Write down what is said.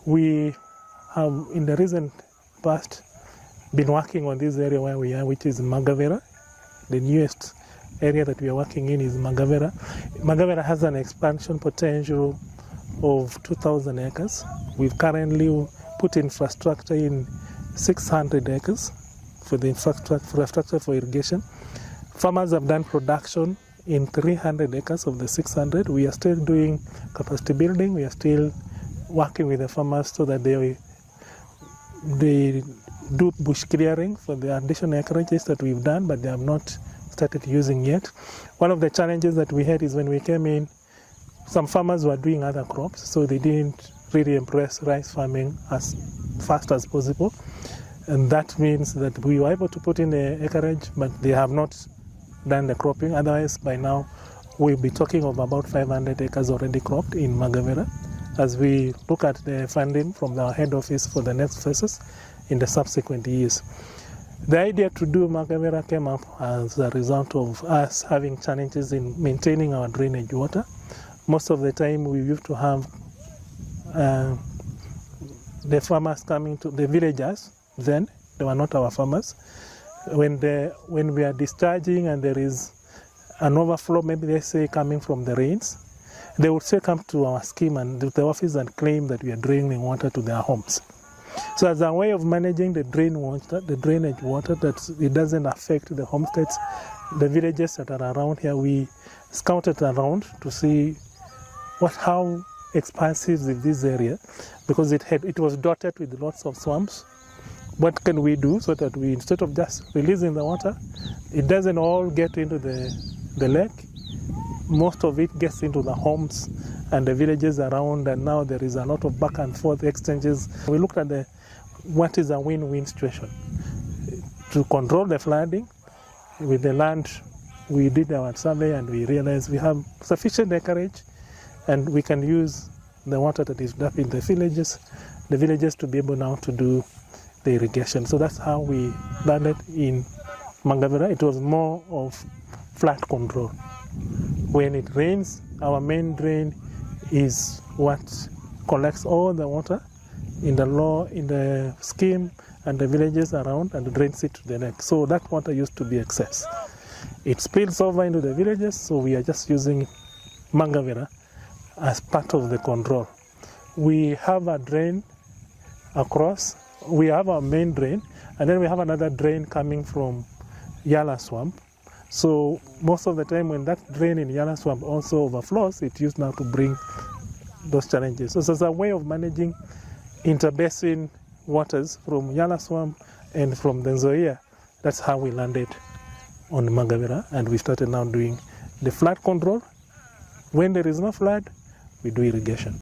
We have, in the recent past, been working on this area where we are, which is Magavera. The newest area that we are working in is Magavera. Magavera has an expansion potential of 2,000 acres. We've currently put infrastructure in 600 acres for the infrastructure for irrigation. Farmers have done production in 300 acres of the 600. We are still doing capacity building. We are still working with the farmers so that they do bush clearing for the additional acreages that we've done, but they have not started using yet. One of the challenges that we had is when we came in, some farmers were doing other crops, so they didn't really embrace rice farming as fast as possible. And that means that we were able to put in the acreage, but they have not done the cropping. Otherwise, by now, we'll be talking of about 500 acres already cropped in Magavera as we look at the funding from our head office for the next phases in the subsequent years. The idea to do Magavera came up as a result of us having challenges in maintaining our drainage water. Most of the time we used to have the farmers coming to the villagers, then they were not our farmers. When we are discharging and there is an overflow, maybe they say coming from the rains, they would say come to our scheme and to the office and claim that we are draining water to their homes. So as a way of managing the drainage water, that it doesn't affect the homesteads, the villages that are around here, we scouted around to see how expansive is this area, because it was dotted with lots of swamps. What can we do so that we, instead of just releasing the water, it doesn't all get into the lake. Most of it gets into the homes and the villages around, and now there is a lot of back and forth exchanges. We looked at what is a win-win situation. To control the flooding, with the land, we did our survey and we realized we have sufficient acreage and we can use the water that is up in the villages to be able now to do the irrigation. So that's how we landed in Magavera. It was more of flood control. When it rains, our main drain is what collects all the water in the scheme and the villages around and drains it to the lake. So that water used to be excess. It spills over into the villages, so we are just using Magavera as part of the control. We have a drain across. We have our main drain, and then we have another drain coming from Yala Swamp. So most of the time when that drain in Yala Swamp also overflows, it used now to bring those challenges. So it's a way of managing interbasin waters from Yala Swamp and from the Nzoia. That's how we landed on Magavera, and we started now doing the flood control. When there is no flood, we do irrigation.